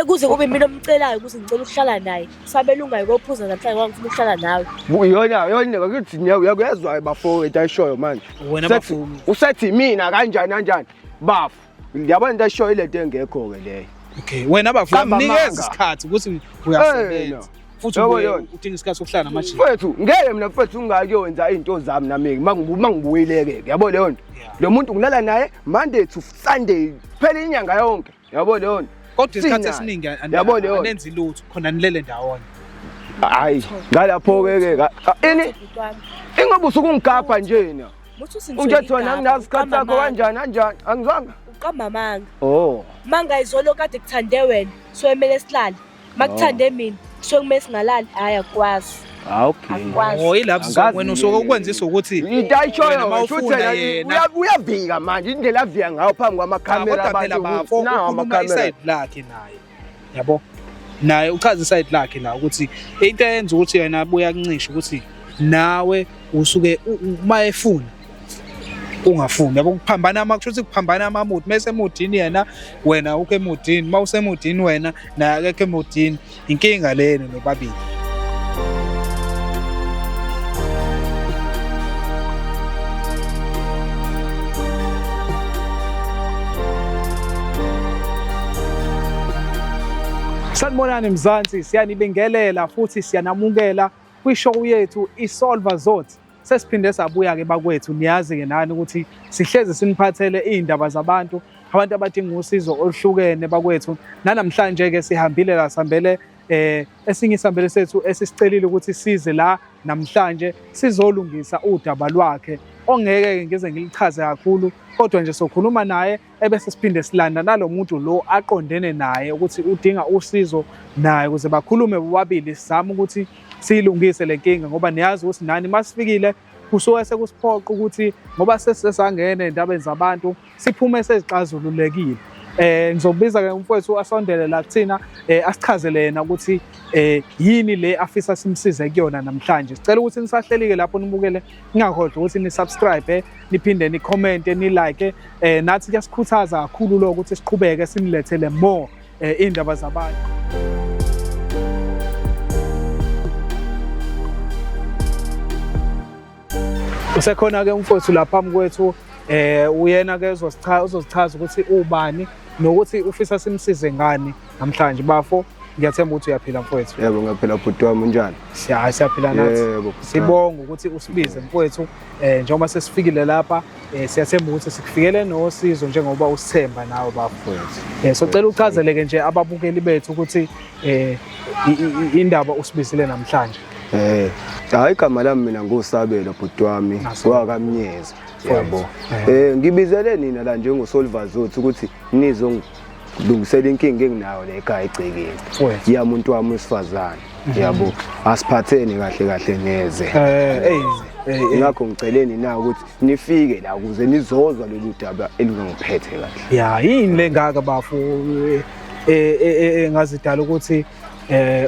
Kuze kube mina omcelayo ukuthi ngicela ukuhlala naye. Sabela ungayikophuza namhlanje ngoba ngifuna ukuhlala nawe. Yona ngakithi uyakuyezwa bafowethu ayishoyo manje. Wena bafowethu. Usethi mina kanjani. Bafu. Ngiyabona into ayishoyo ile nto engekho ke leyo. Okay, wena bafowethu nikeza isikhathi ukuthi uyasebenza. Futhi udinga isikhathi sokuhlala namanje. Mfethu, ngeke mina mfethu ungakuyonza izinto zami nami mangibuyileke. Yabo leyo nto. Lo muntu ngilala naye Monday to Sunday phela inyanga yonke. Yabo leyo nto. Kodwa isikhathi esiningi anenzi lutho khona nilele ndawonye. Hayi, ngalapho ke ini ingoba usukungigapha nje na. Ungathi wena nginasikhathi sakho kanjani angizwanga. Uqamba manga. Oh. Manga izolo kade kuthande wena, so emele silale. Makuthande mina, so kumele singalali, hayi akwazi. Okay. Oh ilapho wena usuke ukwenzisa ukuthi into ayishoyo futhi uyavika manje indlela avika ngayo phambi kwamakhamera abantu nawo amakhamera side lakhe naye yabo naye uchaza iside lakhe la ukuthi into eyenza ukuthi yena abuya kuncisha ukuthi nawe usuke uma efuna ungafuni yabo kuphambana kusho ukuthi kuphambana amamuthi mase emudini yena wena uke emudini mawusemudini wena naye akekho emudini inkinga lena nobabili. Sanibonani Mzansi, siyanibingelela futhi siyanamukela kwishow yethu iSolva Zothe. Sesiphinde sabuya ke bakwethu, niyazi ke nani ukuthi sihleze siniphathele izindaba zabantu, abantu abadinga usizo oluhlukene bakwethu. Namhlanje ke sihambile la sambele esinye isambele sethu esisicelile ukuthi size la namhlanje sizolungisa udaba lwakhe ongeke ngize ngilichaze kakhulu kodwa nje sokhuluma naye ebese siphinde silanda nalomuntu lo aqondene naye ukuthi udinga usizo naye ukuze bakhulume bobabili sizama ukuthi siyilungise lenkinga ngoba niyazi ukuthi nani masifikile kusuke sekusiphoqa ukuthi ngoba sesangena endabeni zabantu siphume sezixazululekile. Ngizobiza ke umfowethu asondele la kuthina asichazele yena ukuthi yini le afisa simsize kuyona namhlanje. Sicela ukuthi nisahlelike lapho nibukele ngingakhohlwa ukuthi ni subscribe niphinde ni comment ni like nathi kuyasikhuthaza kakhulu lo ukuthi siqhubeke sinilethele more indaba zabantu. Usekhona ke umfowethu lapha phambi kwethu uyena ke uzosichaza ukuthi ubani nokuthi ufisa simsize ngani namhlanje bafo. Ngiyathemba ukuthi uyaphila mfowethu. Yebo ngiyaphila bhuti wami njani? Siyaphila nathi. Sibonga ukuthi usibize mfowethu njengoba sesifikile lapha siyathemba ukuthi sikufikele nosizo njengoba usithemba nawe bafowethu. So cela uchazeleke nje ababukeli bethu ukuthi indaba usibizile namhlanje. Hayi igama lami mina ngosabela bhuti wami kwakamnyeza yabo. Ngibizele nina la njengoSolva Zothe ukuthi nizongilungisela inkinga enginayo la ekhaya egcekeni. Yamuntu wami wesifazane yabo asiphathene kahle neze. Ngakho ngiceleni na ukuthi nifike la ukuze nizozwa lolu daba elingangiphethe kahle. Ya yini lengaka bafu ngazidala ukuthi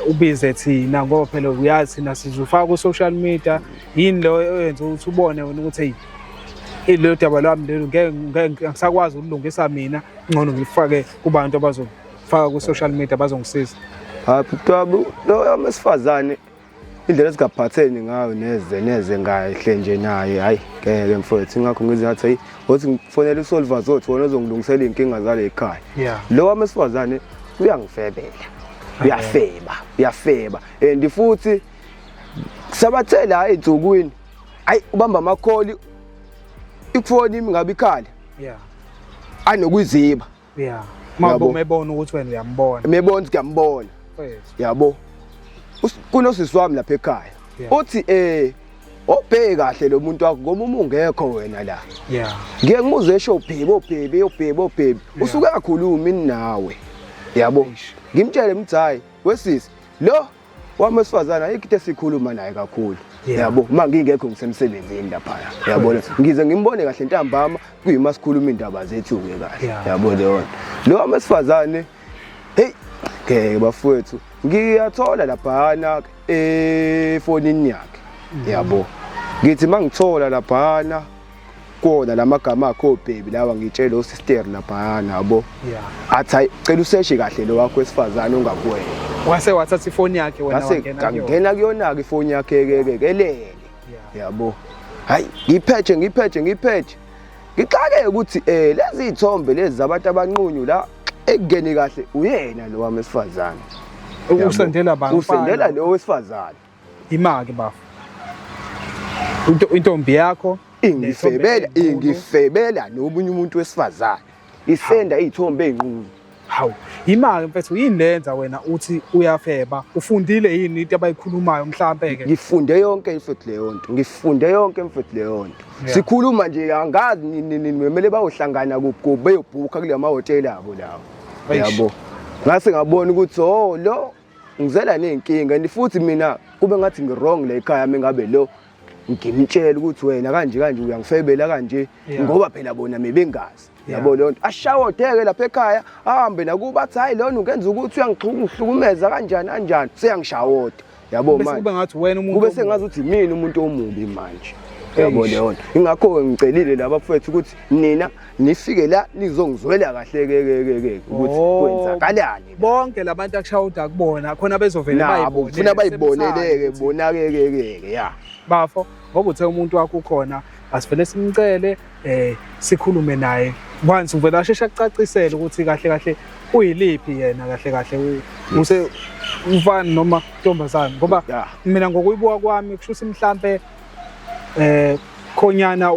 ubize thina ngoba phela uyazi thina sizofaka ku social media yini lo oyenza ukuthi ubone wena ukuthi hey lo daba lwami lelo ngeke ngisakwazi ukulungisa mina ngcono ngifake kubantu abazofaka ku social media bazongisiza. Bhuti lo yamesifazane indlela ezigaphatheni ngayo neze ngahle nje naye hayi ngeke mfowethu ngakho ngize ngathi hey uthi ngifonela uSolva Zothe wona ozongilungisela inkinga zale ekhaya. Lo wamesifazane uyangifebela. Uyafeba and futhi sabathela hayi iDzukwini hayi ubamba amakholi ifoni imi ngabe ikhala anokuziba mabo mebona ukuthi wena uyambona mebona ngiyambona yabo kunosisi wami lapha ekhaya uthi obheke kahle lo muntu wakho ngoba uma ungekho wena la ngeke ngimuze esho obhebe usuke kakhuluma ini nawe yabo ngimtshele mthayi wesisi lo wamesifazana ayikho esikhuluma naye kakhulu yabo mangingekho ngisemsebenzini lapha yabona ngize ngimbone kahle ntambama kuyimasikhuluma indaba zethu ke kahle yabo lo wamesifazane hey ngeke bafowethu ngiyathola lapha efonini yakhe yabo ngithi mangithola lapha kuwona lamagama akho baby lawa ngitshela osister lapha nabo athi hayi cela useshe kahle lo wakho wesifazane ungakuwena wase wathatha ifoni yakhe wena wangena kuyona ke ifoni yakhe ke kelele yabo hayi ngiphethe ngixake ukuthi lezi ithombe lezi zabantu abanqunyu la ekungeni kahle uyena lo wami wesifazane usendela bani usendela lo wesifazane imaki bafu intombi yakho ingifebela nobunye umuntu wesifazane isenda izithombe ezinqunu hawu imaki mfethu yini lenza wena uthi uyafeba ufundile yini into abayikhulumayo mhlambe ke ngifunde yonke mfethu leyo nto sikhuluma nje angazi nimele bayohlangana kuphi beyobhuka kule mahotela abo lawo yabo ngase ngabona ukuthi lo ngizela nenkinga and futhi mina kube ngathi ngirong la ekhaya mengabe lo ngimtshela ukuthi wena kanje uyangifebela kanje ngoba phela bona mebengazi yabo lonto ashawodeke lapha ekhaya ahambe nakuba athi hayi lona ungenza ukuthi uyangihlukumeza kanjani seyangishawoda yabo manje kube ngathi wena umuntu kube sengazi ukuthi mina umuntu omubi manje yabo leyo ingakho ngicelile laba bafethu ukuthi nina nifike la nizongizwela kahle ke ukuthi kwenzakalani bonke labantu akushawuda kubona khona bezovela bayibone ufuna bayiboneleke bonake ya bafo ngoba uthe umuntu wakho ukhona asivele simcele sikhulume naye once uvela ashesha kucacisela ukuthi kahle uyiliphi yena kahle use umfana noma intombazane ngoba mina ngokuyibuka kwami kushuthi mhlambe khonyana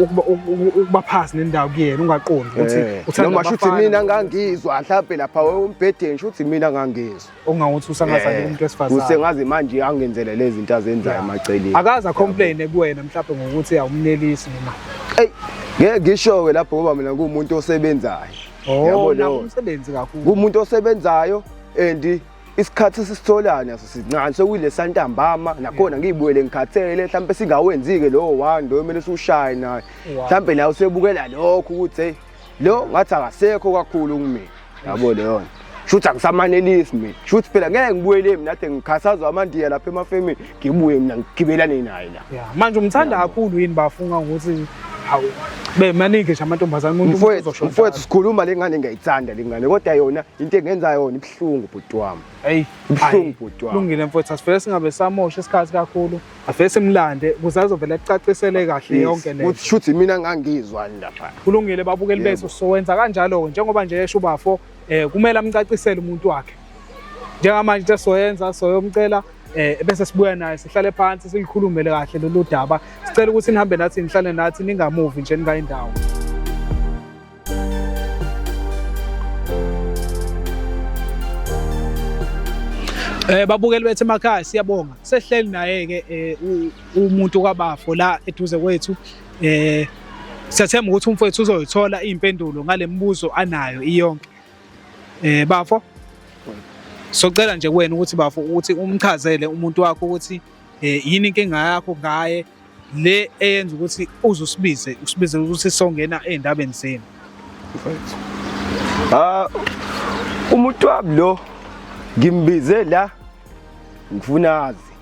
ukuba phasi nendawo kuyena ungaqondi ukuthi noma shuthi mina ngangizwa mhlawumbe lapha umbhedeni shuthi mina ngangizwa onganguthi usangazange umuntu wesifazane usengazi manje angenzele lezi zinto azenzayo emaceleni akaza complain kuwena mhlawumbe ngokuthi awumnelisi noma ngeke ngisho ke lapho ngoba mina ngumuntu osebenzayo yabo lo umsebenzi kakhulu ngumuntu osebenzayo and isikhathi sisitholana sincane sokuyile santambama nakhona ngiyibuyele ngikhathele mhlawumbe singawenzike lo 1 lo kumele ushaye naye mhlawumbe la usebukela lokho ukuthi lo ngathi akasekho kakhulu kumina yabo leyo shuthi angisamanelisi mina shuthi phela ngeke ngibuyele mina ade ngikhathazwa amandiya lapha emafemini ngibuye mina ngigibelane naye la manje umthanda kakhulu yini bafunga ukuthi hawu bemaningi nje amantombazane umuntu mfowethu sikhuluma lengane ngiyayithanda lengane kodwa yona into engenza yona ibhlungu bhuti wami ibhlungu bhuti wami kulungile mfowethu asifele singabe samosha isikhathi kakhulu afele simlande ukuze azovela ecacisele kahle yonke le ukuthi shuthi mina ngangizwa lapha kulungile babukeli bethu sowenza kanjalo njengoba nje yesho bafo kumele amcacisele umuntu wakhe njengamanje soyenza soyomcela bese sibuya naye sihlale phansi silikhulumele kahle lolu daba sicela ukuthi nihambe nathi nihlale nathi ningamuvi nje ningayindawo babukeli bethu emakhaya siyabonga sehleli naye ke umuntu kwabafo la eduze kwethu siyathemba ukuthi umfowethu uzoyithola izimpendulo ngale mibuzo anayo iyonke bafo socela nje kuwena ukuthi bafo ukuthi umchazele umuntu wakho ukuthi yini inkinga yakho ngaye le eyenza ukuthi usibize ukuthi songena endabeni zenu umuntu wami lo ngimbize la ngifuna azi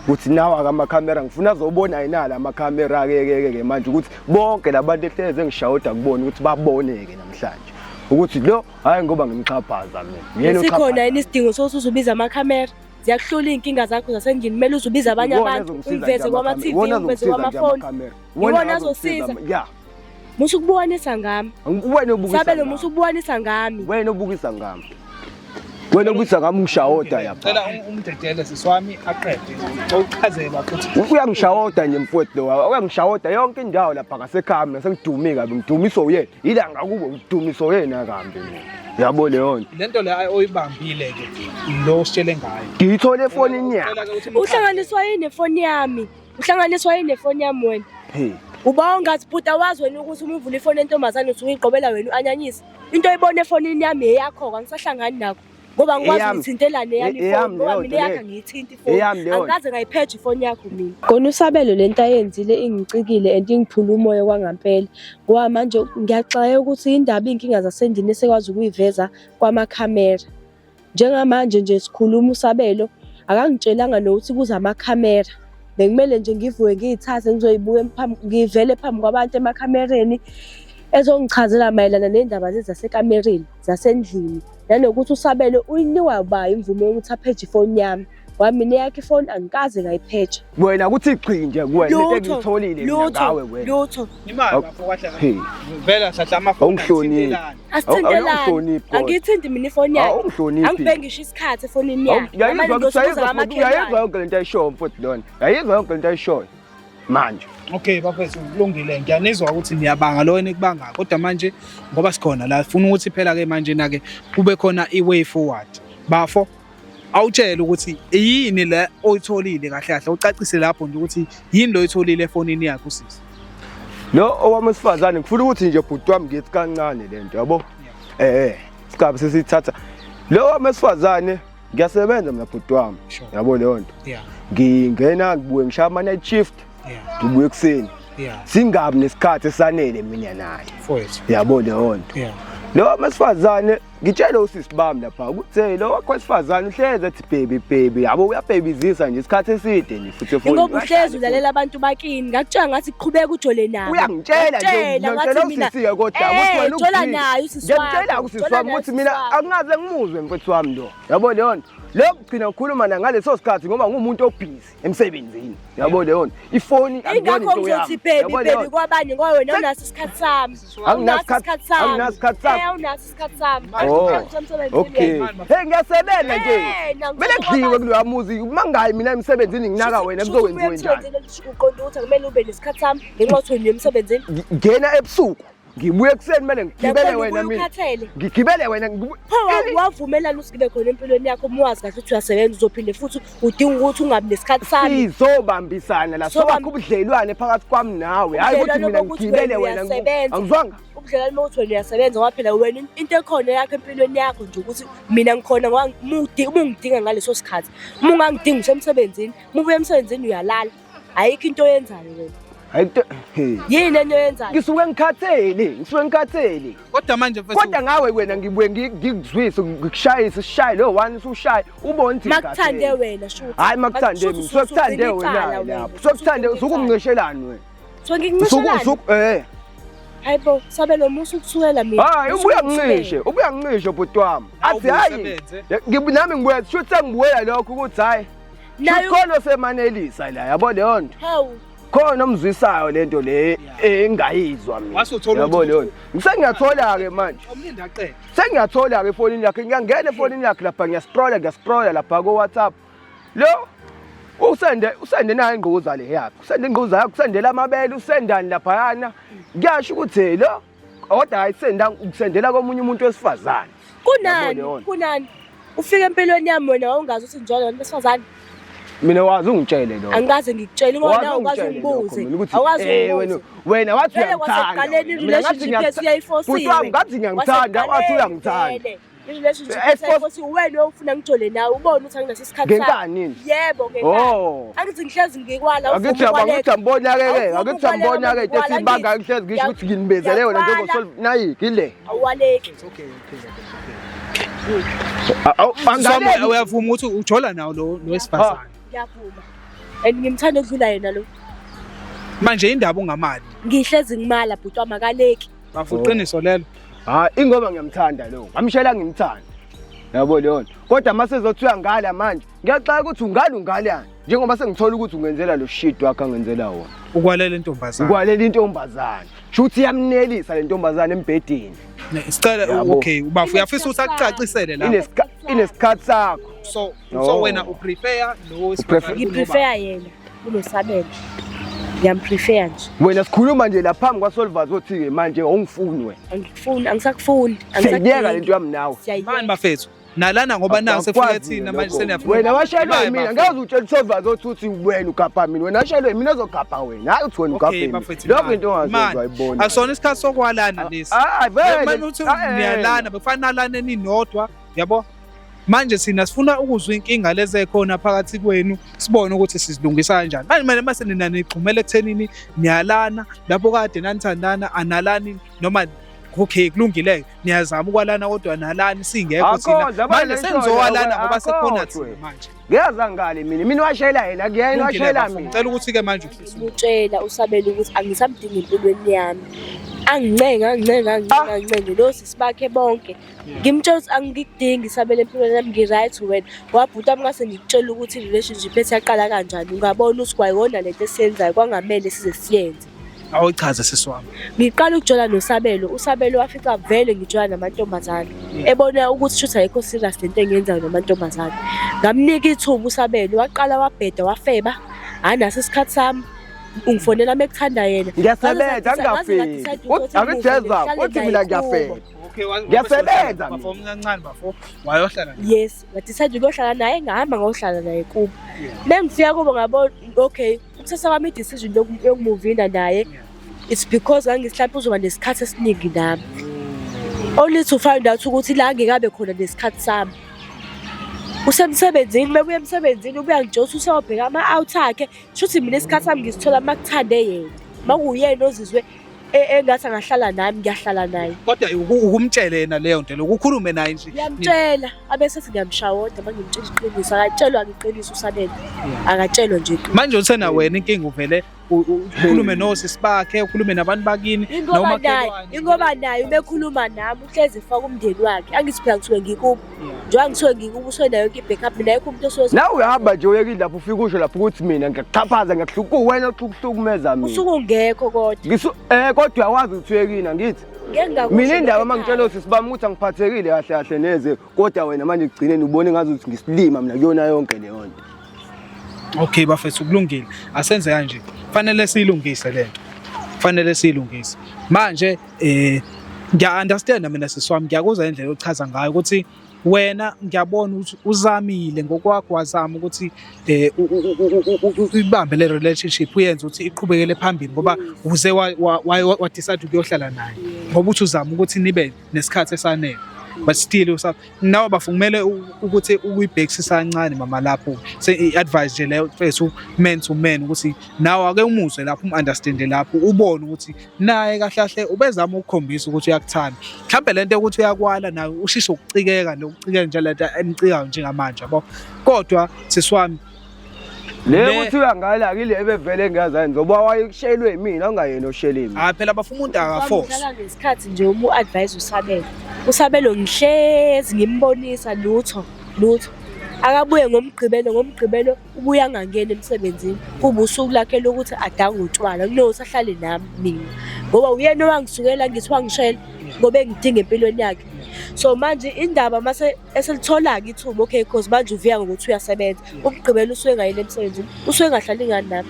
ukuthi nawa kamakhamera ngifuna azobona yina la makhamera ke manje ukuthi bonke labantu ehleze ngishawuda kubona ukuthi baboneke namhlanje ukuthi lo hayi ngoba ngimxhaphaza mina yena sikhona yini isidingo sokuthi uzubiza amakhamera ziyakuhlola inkinga zakho zasendlini kumele uzubiza abanye abantu uveze kwama TV uveze kwamafoni wona azosiza musu ukubonisa ngami wena ubukisa sabe lo musu ukubonisa ngami wena ubukisa ngami wena ubisa ngami ngishawota yapha cela umdedele siswami aqede uchazelwa futhi uyangishawota nje mfowethu lo uyangishawota yonke indawo lapha ngasekhaya mina sengidumi kabi ngidumiso uyena ilanga kubo ngidumiso yena kambi mina yabo leyo nto lento le oyibambile ke lo sitshele ngayo ngiyithole efonini yakhe uhlanganiswa yini nefoni yami wena uba ungathi bhuta wazi wena ukuthi uma uvula ifoni yentombazane usuke uyiqobela wena uanyanyisa into oyibona efonini yami eyakho angisahlangani nakho ngoba ngikwazi ukuthintelana eyami ifoni ngoba mina yakho ngiyithinta ifoni angaze ngayiphethe ifoni yakho mina khona usabelo lento ayenzile ingicikile and ingiphula umoya kwangampela ngoba manje ngiyaxaya ukuthi indaba inkinga zasendini esekwazi ukuyiveza kwamakhamera njengamanje nje sikhuluma usabelo akangitshelanga nokuthi kuza amakhamera bekumele nje ngivuke ngiyithathe ngizoyibuka ngivele phambi kwabantu emakhamereni ezongichazela mayelana nendaba lezi zasekamereni zasendlini nanokuthi uSabelo uyinikwa ba imvume yokuthi apheje ifoni yami wami neyakhe ifoni angikaze ngayipheja wena kuthi gqi nje kuwena into engitholile mina ngawe wena lutho imali bafo kahle vela hlahla amafoni asithintelana angithinti mina ifoni yakhe angibheke ngisho isikhathi efonini yakhe yayizwa yonke lento ayishoyo mfowethu lona yayizwa yonke lento ayishoyo manje okay bafethu kulungile ngiyanizwa ukuthi niyabanga lo enikubanga kodwa manje ngoba sikhona la ufuna ukuthi phela ke manje nake kube khona iway forward bafo awutshela ukuthi yini le oyitholile kahle kahle ucacise lapho nje ukuthi yini lo oyitholile efonini yakhe usisi lo owamesifazane ngifuna ukuthi nje bhuti wami ngithi kancane lento yabo sikabe sesithatha lo owamesifazane ngiyasebenza mina bhuti wami yabo leyo nto ngingena ngibuye ngishaya ama night shift ngibuye ekseni singabi nesikhathi esanele mina naye yabo leyo nto lo masifazane ngitshela usisi bami lapha ukuthi lo wakwesifazane uhleze ethi baby yabo uyabhebizisa nje isikhathi eside nje futhi efoni ngoba uhleze ulalela abantu bakini ngakutshela ngathi qhubeka ujole nayo uyangitshela nje ngitshela usisi kodwa ukuthi wena ujola nayo usisi wami ngitshela usisi wami ukuthi mina akungaze ngimuzwe mfethu wami lo yabo leyo nto lo gcina ukukhuluma ngaleso sikhathi ngoba ngumuntu obusy emsebenzini yabo leyo nto ifoni akuyona into yami baby kwabanye ngoba wena unaso isikhathi sami anginaso isikhathi sami awunaso isikhathi sami okay hey ngiyasebenza nje mele kudliwe kuloya muzi mangayi mina emsebenzini nginaka wena kuzokwenziwa njani uqonda ukuthi kumele ube nesikhathi sami ngenxa ukuthi wena emsebenzini ngena ebusuku ngibuye ekseni mele ngigibele wena mina ngigibele wena wavumelana usigibe khona empilweni yakho umwazi kahle ukuthi uyasebenza uzophinde futhi udinga ukuthi ungabi nesikhathi sami sizobambisana la sokwakho ubudlelwane phakathi kwami nawe hayi ukuthi mina ngigibele wena angizwanga ubudlelwane bokuthi wena uyasebenza ngoba phela wena into ekhona yakho empilweni yakho nje ukuthi mina ngikhona ngoba ungidinga ngaleso sikhathi uma ungangidingi usemsebenzini ubuye emsebenzini uyalala ayikho into oyenzayo wena yini enyenzayo ngisuke ngikhathele kodwa manje mfethu kodwa ngawe wena ngibuye ngikuzwise ngikushayise sishaye lo one usushaye ubone ukuthi makuthande wena shuthi hayi makuthande mina sokuthande wena lapho sokuthande usukungishelani wena so ngikuncishelani hayibo Sabelo musu ukuthukela mina hayi ubuya ngincishe bhuti wami athi hayi nami ngibuya shuthi sengibuya lokho ukuthi hayi khona semanelisa la yabo leyo nto hawu khona omzwisayo lento le engayizwa mina yabo leyo ngisengiyathola ke manje sengiyathola ke efonini yakhe ngiyangena efonini yakhe lapha ngiyascrolla lapha ko WhatsApp lo usende nayo ingquza le yakhe usende ingquza yakhe usendela amabele usendani lapha yana ngiyasho ukuthi lo kodwa ayisenda ukusendela komunye umuntu wesifazane kunani ufika empilweni yami wena awungazi ukuthi njalo besifazane mina wazi ungitshele lo angikaze ngikutshele ngoba nawe ukwazi ungibuze awazi wena wathi uyangithanda mina ngathi futhi wami ngathi ngiyangithanda wathi uyangithanda Futhi wena ufuna ngijole nawe ubone ukuthi anginaso isikhathi ngenkani yebo ngenkani angithi ngihlezi ngikwala akithi ambona ke ethi ibanga ngihlezi ngisho ukuthi nginibezele wena njengosolve nayi ile awaleki angale uyavuma ukuthi ujola nawo lo wesifazane ngiyavuma ngimthanda ukudlula yena lo manje indaba ungamali ngihlezi ngimala bhuti wamakaleki bafuqiniso lelo hayi ingoba ngiyamthanda lo ngamshela ngimthanda yabo leyo kodwa mase ezothiwa ngala manje ngiyaxaka ukuthi ungalani njengoba sengithola ukuthi ungenzela lo shit wakhe angenzela wona ukwalela intombazane shuthi yamnelisa le ntombazane embedeni sicela okay ubafu uyafisa ukuthi akucacisele la inesikhathi sakho so wena uprefer lo wesifazane ngiprefer yena kunoSabelo ngiyamprefer nje wena sikhuluma nje la phambi kwaSolvazo uthi ke manje ungifuni wena angikufuni angisakufuni angiyeka lento yami nawe manje bafethu nalana ngoba naku sefika thina manje seniyafuna wena washelwe mina ngazi utshela uSolvazo uthi wena ugapha mina wena washelwe mina ozogapha wena hayi uthi wena ugapha mina lokho into ongazizwa ayibona akusona isikhathi sokwalana lesi manje uthi niyalana bekufanele nalana ninodwa yabo manje sina sifuna ukuzwa inkinga lezi ekhona phakathi kwenu sibone ukuthi sizilungisa kanjani manje mase nina nixhumele ekuthenini niyalana lapho kade nanithandana analani noma okay kulungile niyazama ukwalana kodwa nalani singekho thina manje senzowalana ngoba sekhona thina manje Ngeza ngale mina washayela yena kuyena washayela mina. Ngicela ukuthi ke manje Ngimutshela uSabelo ukuthi angisamdingi empilweni yami. Angincenge lo sisibakhe bonke. Ngimtshela ukuthi angikudingi Isabelo empilweni yami ngi-right wena. Wabhuta ngase ngikutshela ukuthi i-relationship ethu yaqala kanjani. Ungabona ukuthi kwayona lento esiyenzayo kwangamele size siyenze. awuchaze siswami. Ngiqala ukujola noSabelo. USabelo wafica vele ngijola namantombazane. Ebona ukuthi shuthi ayikho serious lento engiyenzayo namantombazane. Ngamnika ithuba uSabelo waqala wabheda wafeba. Naso isikhathi sami ungifonela mekuthanda yena. Ngiyasebenza ngingafiki. Akujeza uthi mina ngiyafela. Ngiyasebenza. Bafo omncane bafo wayohlala. Yes, ngadecide ukuyohlala naye ngahamba ngayohlala naye kubo. Mengifika kubo ngabona okay, ukuthatha kwami i-decision yokumuvina naye. It's because ngangisihlapha uzoba nesikhathi esiningi nami. Only to find out ukuthi la ngikabe khona nesikhathi sami. Usemsebenzini mebuya emsebenzini ubuya ngijosa usawubheka ama-out akhe shuthi mina isikhathi sami ngisithola makuthande yena makuyena ozizwe engathi angahlala nami ngiyahlala naye kodwa ukumtshele yena leyo nto ukukhulume naye nje ngiyamtshela abese ngiyamshawoda mangimtshela iqiniso akatshelwa ngeqiniso uSabelo akatshelwa nje manje usena wena inkinga uvele ukhulume nosisi bakhe ukhulume nabantu bakini noma ingoba naye ubekhuluma nami uhlezi faka umndeni wakhe angithi phela ngisuke ngikubo njengoba ngisuke ngikubo usonayo yonke i-backup mina ayikho umuntu osoze nawe uyahamba nje uyekile lapho ufika usho lapho ukuthi mina ngiyakuxhaphaza ngiyahluka wena ukuhlukumeza mina usuke ungekho kodwa kodwa uyawazi ukuthi uyekina ngithi mina indaba mangitshela usisi bami ukuthi angiphathekile kahle kahle neze kodwa wena manje ugcineni ubone ngazi ukuthi ngisilima mina kuyona yonke leyo nto. Okay bafethu kulungile asenze kanje fanele siyilungise lento fanele siyilungise manje ngiya-understand mina siswami ngiyakuzwa indlela ochaza ngayo ukuthi wena ngiyabona ukuthi uzamile ngokwakho wazama ukuthi ibambe le relationship uyenze ukuthi iqhubekele phambili ngoba uze wa decide ukuyohlala naye ngoba uthi uzama ukuthi nibe nesikhathi esanele but still nawe bafungumele ukuthi ukuyibhekisisa kancane mama lapho se-advise nje leyo mfethu man to man ukuthi nawe ake umuzwe lapho umunderstande lapho ubone ukuthi naye kahle kahle ubezama ukukhombisa ukuthi uyakuthanda mhlawumbe lento ukuthi uyakwala nawe ushiso ukucikeka nokucikeka nje lento emcikayo njengamanje yabo kodwa siswami le uthi uyangala kile ebevele ngiyazani ngoba wayekushayelwe mina ungayena oshele mina phela bafuna umuntu akaforce ngala ngesikhathi nje umu-advise uSabelo ngihlezi ngimbonisa lutho akabuye ngomgqibelo ubuya angangena emsebenzini kuba usuku lakhe lokuthi adange utshwala kunokuthi ahlale nami mina ngoba uyena owangisukela ngithi wangishela ngoba engidinga empilweni yakhe so manje indaba mase eselithola-ke ithuba okay because manje uviya ngokuthi uyasebenza umgqibelo usuke engayile emsebenzini usuke engahlali ngani nami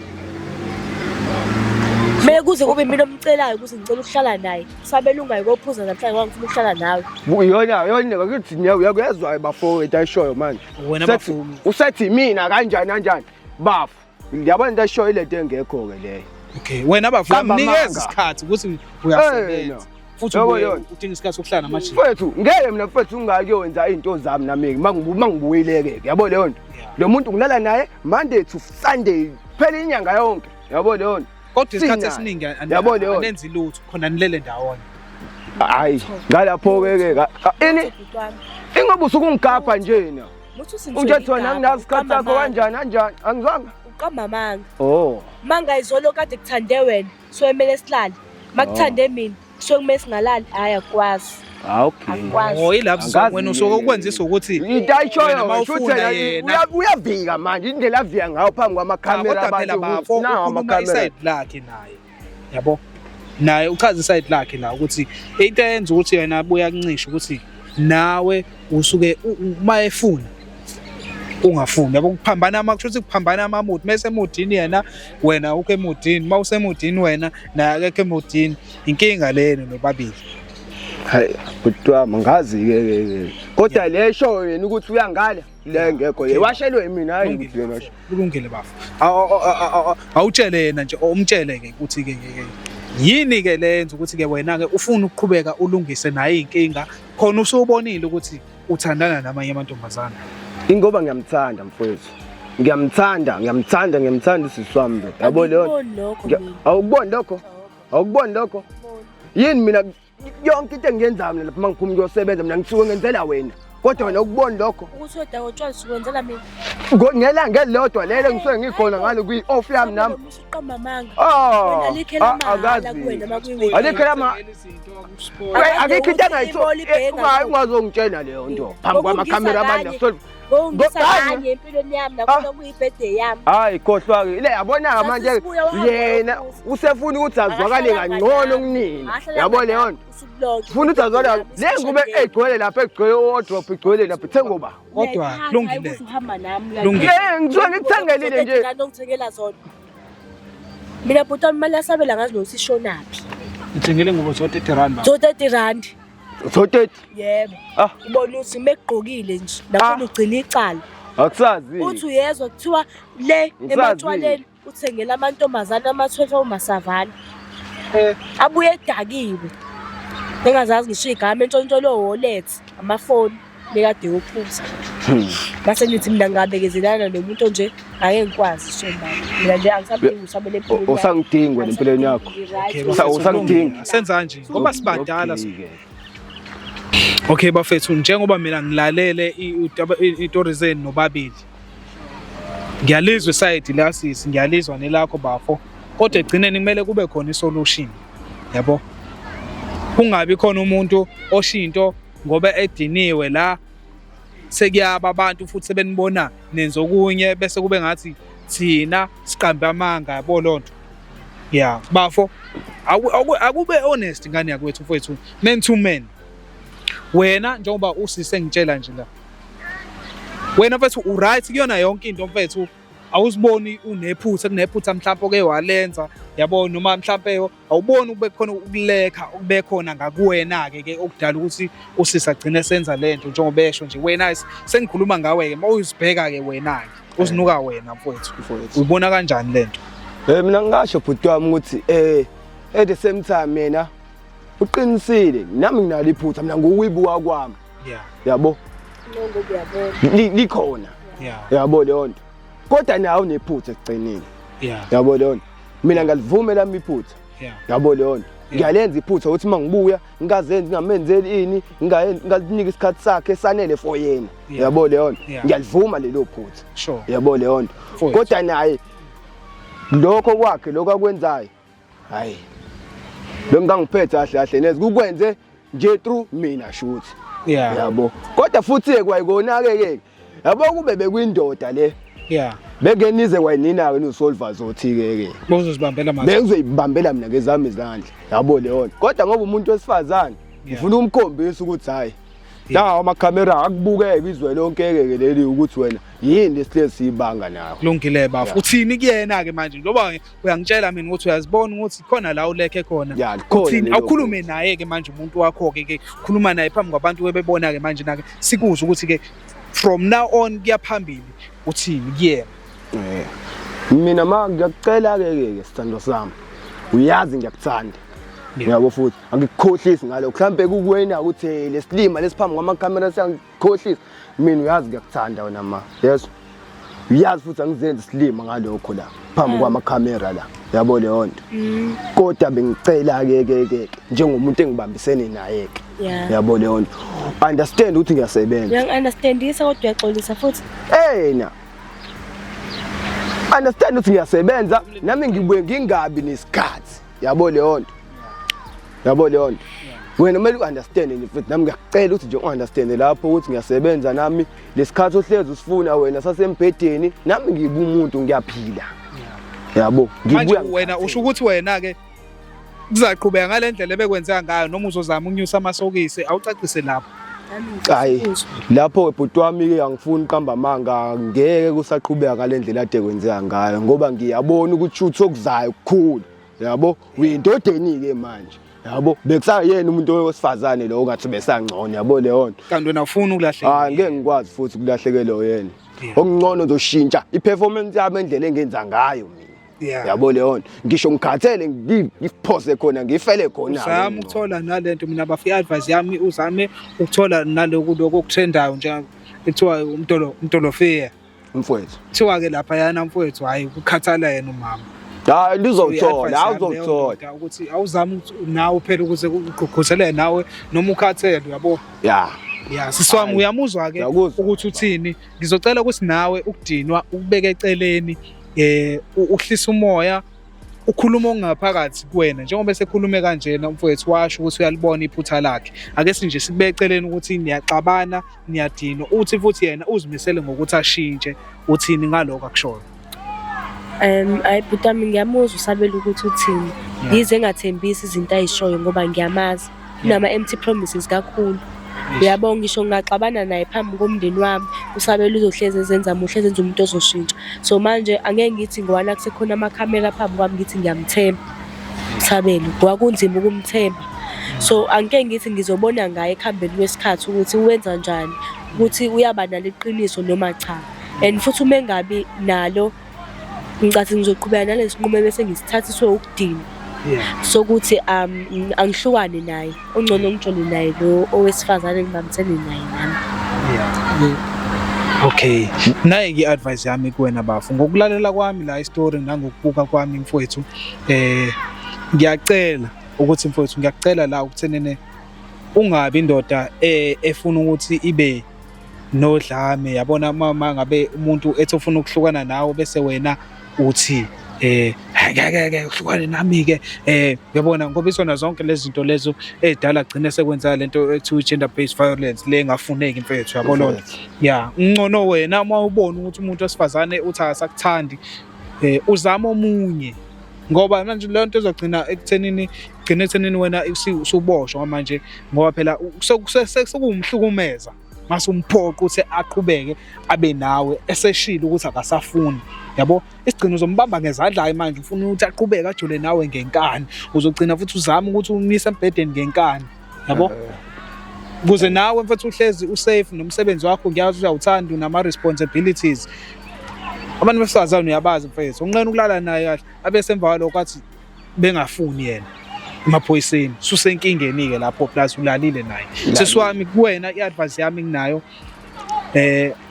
kuze kube mina omcelayo ukuthi ngicela ukuhlala naye Sabelo ungayikophuza namhlanje ngoba ngifuna ukuhlala nawe yona ngakithi uyakuyezwa bafowethu ayishoyo manje usethi mina kanjani bafu ngiyabona into ayishoyo ile nto engekho-ke leyo okay wena bafuna mnikeza isikhathi ukuthi uyasebenza futhi udinga isikhathi sokuhlala namashini mfethu ngeke mina mfethu ungakuyonza izinto zami nami mangibuyileke yabo leyo nto lo muntu ngilala naye Monday to Sunday phela inyanga yonke yabo leyo nto kodwa isikhathi esiningi anenzi lutho khona nilele ndawonye hayi ngalapho-ke ingoba usukungigapha njena unjethi wena anginasikhathi sakho kanjani angizwanga uqambamanga manga izolo kade kuthande wena soyemele silale makuthande mina sokumele singalali hayi akwazi yilapho wena usuke ukwenzisa ukuthi into ayishoyo uyavika manje indlela avika ngayo phambi kwamakhamera abantu nawo iside lakhe naye yabo naye uchaza iside lakhe la ukuthi into eyenza ukuthi yena abuya kuncisha ukuthi nawe usuke uma efuna ungafuni yabo kuphambana kusho kuphambana amamood mase emodini yena wena ukho emodini mawusemodini wena naye akekho emodini inkinga lena nobabili hayi kuthiwa mangazi-ke kodwa le show yena ukuthi uyangala le ngekho washelwe mina hayi ukuthi yena kulungile bafu awutshele yena nje umtshele-ke ukuthi-ke yini-ke lenza ukuthi-ke wena-ke ufuna ukuqhubeka ulungise naye inkinga khona usubonile ukuthi uthandana namanye amantombazana ingoba ngiyamthanda mfowethu ngiyamthanda usisi wami yabo leyo awukuboni lokho yini mina yonke into engiyenzayo mina lapha mangiphuma kuyosebenza mina ngisuke ngenzela wena kodwa wena ukubona lokho ukuthi weda ngotshwala sikwenzela mina ngelanga elilodwa lelo ngisuke ngikhona ngalo kwi-off yami nami usuqamba amanga oh wena likhe lamala kuwena makuyiwe alikho lama akekho into engayithola ungazongitshela leyo nto phambi kwamakhamera abantu ngongizakanye empilweni yami nakho kuyibirthday yami hayi khohlwa-ke ile yabona manje yena usefuna ukuthi azwakale kangcono kunina yabo leyo nto funa ukuthi azwakale le ngube egcwele lapha egcwele wardrobe igcwele lapha thengoba kodwa kulungile uhamba nami Kulungile. ngisuke ngikuthengelile nje ngithengela zona mina bhuti wami imali yasabela ngazi nokuthi ishonaphi ngithengele ngoba zo-30 zo-30 so-30 yebo Ah. ubona ukuthi megqokile nje nakhona ugcina icala akusazi uthi uyezwa kuthiwa le Ngisazi. ematshwaleni uthengela amantombazane ama-12 awumasavana abuye edakiwe engazazi ngisho igama entshontsholo wolethi amafoni bekade yophuza base nithi mina ngabekezelana nomuntu nje ake ngikwazi shembana mina nje angisaphili usabele empilweni yami. usangidinga wena empilweni yakho usangidinga senza nje ngoba sibadala okay bafethu njengoba mina ngilalele itori zenu nobabili ngiyalizwa iside la sisi ngiyalizwa nelakho bafo kodwa egcineni kumele kube khona isolution yabo kungabi khona umuntu oshinto ngoba ediniwe la sekuyaba abantu futhi sebenibona nenza okunye bese kube ngathi thina siqambe amanga yabo lonto yeah bafo akube honest ngani yakwethu mfowethu men to men wena njengoba usise ngitshela nje la wena mfethu uright kuyona yonke into mfethu awusiboni unephutha kunephutha mhlawumbe oke walenza yabo noma mhlawumbe awuboni ube khona ukulekha ube khona ngakuwena ke okudala ukuthi usisa agcine senza lento njengoba esho nje wena sengikhuluma ngawe ke mawuzibheka ke wena ke uzinuka wena mfethu uyibona kanjani lento mina ngingasho bhuti wami ukuthi at the same time mina uqinisile nami nginalo iphutha mina nguwibuka kwami yeah yabo Nongo kuyabona likhona yeah yabo leyo nto kodwa nawe unephutha ekugcineni yeah yabo leyo nto mina ngalivumela lami iphutha yeah yabo leyo nto ngiyalenza iphutha ukuthi mangibuya ngingazenzi ngamenzeli ini ngalinika isikhathi sakhe esanele for yena yabo leyo nto ngiyalivuma lelo phutha sure yabo leyo nto kodwa naye lokho kwakhe lokho akwenzayo hayi lo ngangiphethe kahle kahle neze kukwenze nje through mina shoot yeah yabo kodwa futhi kwayikona ke yabo kube bekwindoda le yeah beke nize kwayinina ke nosolver zothi ke bozozibambela manje bengizoyibambela mina ngezami izandla yabo leyo nto kodwa ngoba umuntu wesifazane ngifuna umkhombisa ukuthi hayi la amakhamera akubukeke izwe lonke ke leli ukuthi wena yini lesihlezi sibanga nawe kulungile bafu uthini kuyena ke manje ngoba uyangitshela mina ukuthi uyazibona ukuthi khona la ulekhe khona uthini awukhulume naye ke manje umuntu wakho ke khuluma naye phambi kwabantu bebona ke manje nake sikuze ukuthi ke from now on kuyaphambili uthini kuyena mina ngiyacela ke sithando sami uyazi ngiyakuthanda yabo futhi angikukhohlisi ngalo mhlambe kukwena ukuthi lesilima lesiphambi kwamakhamera siyangikhohlisa mina uyazi ngiyakuthanda wena ma yes uyazi futhi angizenze isilima ngalokho la phambi kwamakhamera la yabo leyo nto kodwa bengicela ke njengomuntu engibambisene naye ke yabo leyo nto understand ukuthi ngiyasebenza uyangi-understandisa kodwa uyaxolisa futhi na understand ukuthi ngiyasebenza nami ngibuye ngingabi nesikhathi yabo leyo nto yabo leyo nto wena kumele u-understand futhi nami ngiyacela ukuthi nje u-understand lapho ukuthi ngiyasebenza nami lesikhathi ohlezi usifuna wena sasembhedeni nami ngibe umuntu ngiyaphila yabo ngibuya wena usho ukuthi wena ke kuzaqhubeka ngalendlela ebekwenza ngayo noma uzozama ukunyusa amasokisi awucacise lapho hayi lapho bhuti wami ke angifuni uqamba amanga ngeke kusaqhubeka ngalendlela ade kwenzeka ngayo ngoba ngiyabona ukuthi utho okuzayo kukhulu yabo uyindodeni ke manje yabo bekusayena umuntu wesifazane lo ongathi besangcono yabo leyo nto kanti wena ufuna ukulahleka ngeke ngikwazi futhi ukulahlekelwa yena okungcono uzoshintsha iperformance yami endlela engenza ngayo mina yabo leyo nto ngisho ngikhathele ngiphose khona ngifele khona uzama ukuthola nalento mina bafi advice yami uzame ukuthola naloku okutrendayo nje ekuthiwa umtolofeya mfowethu kuthiwa ke lapha yana mfowethu hayi ukukhathala yena umama hayi lizokuthola awuzokuthola ukuthi awuzama nawe phela ukuze ukugqugquzele nawe noma ukhathele yabo Ya siswami uyamuzwa ke ukuthi uthini. Ngizocela ukuthi nawe ukudinwa ukubeka eceleni uhlisa umoya ukhuluma ongaphakathi kuwena njengoba esekhulume kanjena mfowethu washo ukuthi uyalibona iphutha lakhe. Ake sinje sikubeke eceleni ukuthi niyaxabana niyadinwa uthi futhi yena uzimisele ngokuthi ashintshe uthini ngaloko akushoyo. Ayi butami ngiyamuzwa usabela ukuthi uthini. Yize engathembisi izinto ayishoyo ngoba ngiyamazi. Kunama empty promises kakhulu. Uyabona ngisho ngaxabana naye phambi komndeni wami usabela uzohleze ezenza muhle ezenza umuntu ozoshintsha. So manje angeke ngithi ngowana kusekhona amakhamera phambi kwami ngithi ngiyamthemba. Usabela kwakunzima ukumthemba. So angeke ngithi ngizobona ngaye ekuhambeni kwesikhathi ukuthi uwenza njani, ukuthi uyaba nalo iqiniso noma cha. And futhi uma engabi nalo ngicathi ngizoqhubeka nalesi sinqumo bese ngisithathiswe ukudinwa. Sokuthi angihlukane naye ongcono ngijole naye lo owesifazane engingamtheni naye nami. Okay, naye ngi-advise yami kuwena bafu ngokulalela kwami la istory nangokubuka kwami mfowethu ngiyacela ukuthi mfowethu ngiyacela la ukuthenene ungabi indoda efuna ukuthi ibe nodlame yabona mama ngabe umuntu ethi ufuna ukuhlukana nawe bese wena uthi ngeke uhlukane nami ke uyabona ngoba isona zonke lezi zinto lezo edala gcine sekwenza lento ekuthiwa gender based violence le ngafuneki mfethu yabona ya ngcono wena uma ubona ukuthi umuntu wesifazane uthi akasakuthandi uzama omunye ngoba manje le nto izogcina ekuthenini wena usuboshwa manje ngoba phela sekuwumhlukumeza mase umphoqa ukuthi aqhubeke abe nawe eseshila ukuthi akasafuni yabo isigcino uzombamba ngezandla manje ufuna ukuthi aqhubeke ajule nawe ngenkani uzogcina futhi uzama ukuthi umise embedeni ngenkani yabo ukuze nawe mfethu uhlezi usafe nomsebenzi wakho ngiyazi uyawuthanda unama responsibilities abantu besifazane uyabazi mfethu unqena ukulala naye kahle abese emva kwalokho athi bengafuni yena emaphoyiseni susenkingeni ke lapho plus ulalile naye sesiwami kuwena iadvice yami nginayo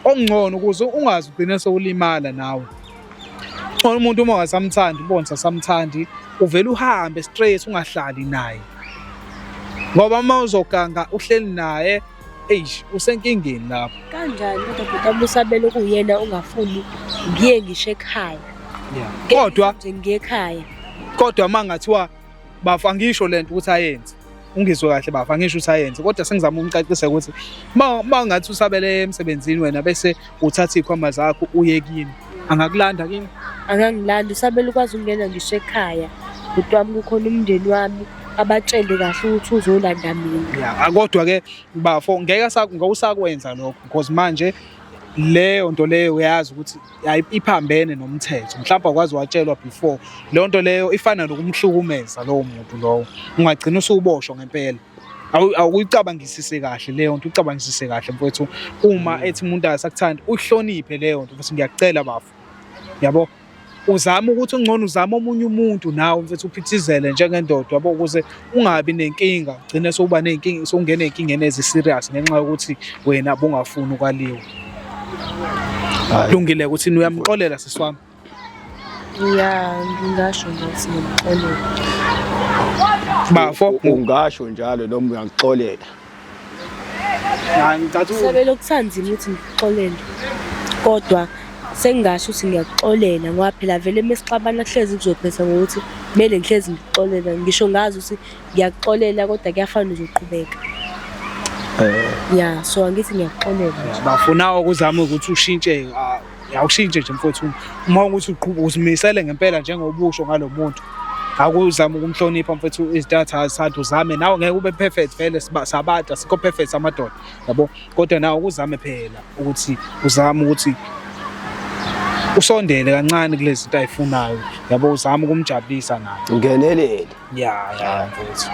ongcono ukuze ungazi ugcina sewulimala nawe umuntu uma ungasamthandi ubona sasamthandi uvela uhambe straight ungahlali naye ngoba uma uzoganga uhleli naye usenkingeni lapho kanjani kodwa usabela ukuyena ungafuni ngiye ngisho ekhaya kodwa nje ngiye ekhaya kodwa mangathiwa bafa ngisho lento ukuthi ayenze ungizwe kahle bafa ngisho ukuthi ayenze kodwa sengizama umcacisa ukuthi mangathi usabele emsebenzini wena bese uthatha ikhwama zakho uye kimi angakulanda kimi angangilanda usabela ukwazi ukungena ngisho ekhaya ukuthi wami kukhona umndeni wami abatshele kahle ukuthi uzolanda mina kodwa ke bafo ngeke ngawusakwenza lokho because manje leyo nto leyo uyazi ukuthi iphambene nomthetho mhlawumbe akwazi watshelwa before leyo nto leyo ifana nokumhlukumeza lowo muntu lowo ungagcina usuboshwa ngempela awuyicabangisise kahle leyo nto ucabangisise kahle mfowethu uma ethi umuntu akasakuthandi uhloniphe leyo nto futhi ngiyacela bafu yabo uzama ukuthi ungcono uzama omunye umuntu nawe mfethu uphithizele njengendoda yabo ukuze ungabi nenkinga gcine sokuba nenkinga songena enkingeni eziserious ngenxa yokuthi wena bungafuni ukwaliwa lungile ukuthi uyamxolela sisiwami ngingasho ngithi ngimxolela bafo ungasho njalo noma uyangixolela ngicathu usabela ukuthanzima ukuthi ngixolele kodwa sengingasho ukuthi ngiyaxolela ngoba phela vele mesixabana kuhlezi kuzophetha ngokuthi kumele ngihlezi ngixolela ngisho ngazi ukuthi ngiyaxolela kodwa kuyafana uzoqhubeka so angithi ngiyaxolela bafuna ukuzama ukuthi ushintshe awushintshe nje mfowethu uma ukuthi uzimisele ngempela njengobusho ngalomuntu akuzama ukumhlonipha mfowethu izitatha azithathu uzame nawe ngeke ube perfect vele sabada sikho perfect amadoda yabo kodwa nawe ukuzame phela ukuthi uzama ukuthi usondele kancane kulezi zinto ayifunayo yabo uzama ukumjabulisa naye ungenelele mfowethu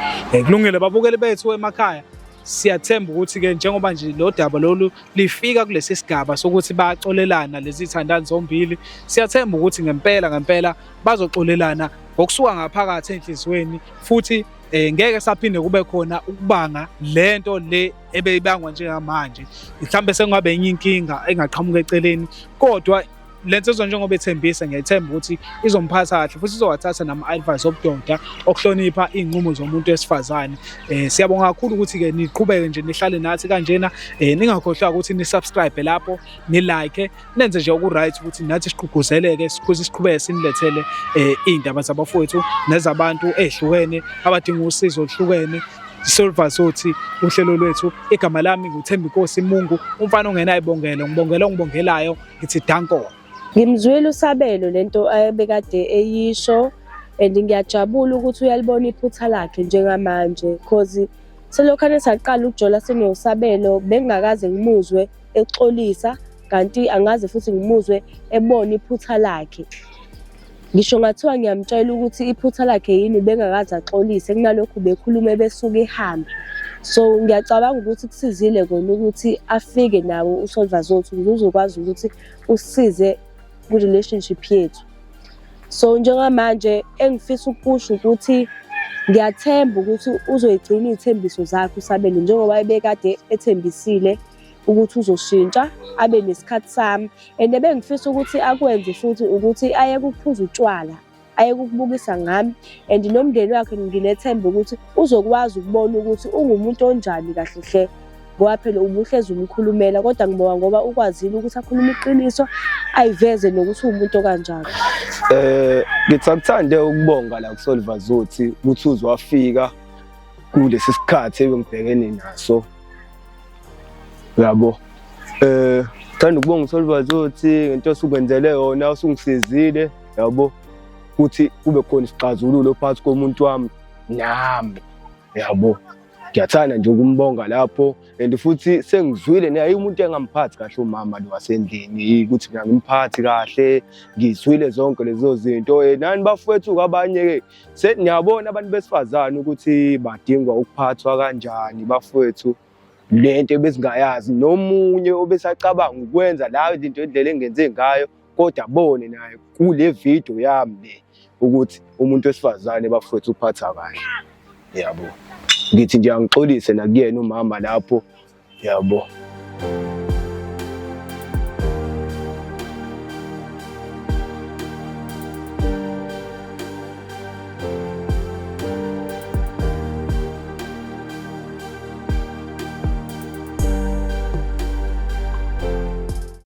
kulungile babukeli bethu emakhaya siyathemba ukuthi ke njengoba nje lo daba lolu lifika kulesi sigaba sokuthi bayaxolelana lezi thandani zombili siyathemba ukuthi ngempela bazoxolelana ngokusuka ngaphakathi enhlizweni futhi ngeke saphinde kube khona ukubanga lento le ebeyibangwa njengamanje mhlambe sengabe enye inkinga engaqhamuka eceleni kodwa le nsizwa njengoba ethembisa ngiyayithemba ukuthi izomphatha kahle futhi izowathatha nama-advice obudoda okuhlonipha iy'nqumo zomuntu wesifazane. Siyabonga kakhulu ukuthi-ke niqhubeke nje nihlale nathi kanjena, ningakhohlwa ukuthi ni-subscribe lapho, ni-like, nenze nje oku-right ukuthi nathi siqhuguzeleke futhi siqhubeke sinilethele iy'ndaba zabafowethu nezabantu ey'hlukene abadinga usizo oluhlukene. Isolva Zothi uhlelo lwethu. Igama lami nguThembinkosi Mungu, umfana ongenayo ibongelo, ngibongela ongibongelayo, ngithi danko. Ngimzwile uSabelo lento abekade eyisho, and ngiyajabula ukuthi uyalibona iphutha lakhe njengamanje, because selokhane saqala ukujola sinoSabelo bengingakaze ngimuzwe exolisa, kanti angaze futhi ngimuzwe ebona iphutha lakhe. Ngisho ngathiwa ngiyamtshela ukuthi iphutha lakhe yini bengakaze axolise, kunalokhu bekhuluma ebesuka ehambe. So ngiyacabanga ukuthi kusizile kona ukuthi afike nawo uSolva Zothi ukuze uzokwazi ukuthi usize ku-relationship yethu. So njengamanje engifisa ukusho ukuthi ngiyathemba ukuthi uzoyigcina iy'thembiso zakhe uSabelo, njengoba ebekade ethembisile ukuthi uzoshintsha abe nesikhathi sami. And ebengifisa ukuthi akwenze futhi ukuthi aye ukuphuza utshwala, aye ukubukisa ngami, and nomndeni wakhe nginethemba ukuthi uzokwazi ukubona ukuthi ungumuntu onjani kahle hle, ngoba phela ubuhlezi umkhulumela, kodwa ngibonga ngoba ukwazile ukuthi akhulume iqiniso, ayiveze nokuthi uwumuntu okanjani. Ngithakuthande ukubonga la kuSolva Zothi ukuthi uzwafika kulesi sikhathi ebengibhekene naso. Yabo. Ngithanda ukubonga uSolva Zothi ngento osukwenzele yona, usungisizile, yabo. Ukuthi kube khona isixazululo phakathi komuntu wami nami. Yabo. Ngiyathanda nje ukumbonga lapho, and futhi sengizwile naye umuntu engamphathi kahle umama lo wasendlini, ukuthi mina ngimphathi kahle, ngizwile zonke lezo zinto. Nani bafowethu abanye ke niyabona abantu besifazane ukuthi badingwa ukuphathwa kanjani bafowethu. Lento besingayazi, nomunye obesacabanga ukwenza la izinto indlela engenze ngayo, kodwa bone naye kule video yami le ukuthi umuntu wesifazane bafowethu uphatha kahle. Yabo. Ngithi nje angixolise nakuyena umama lapho. Yabo.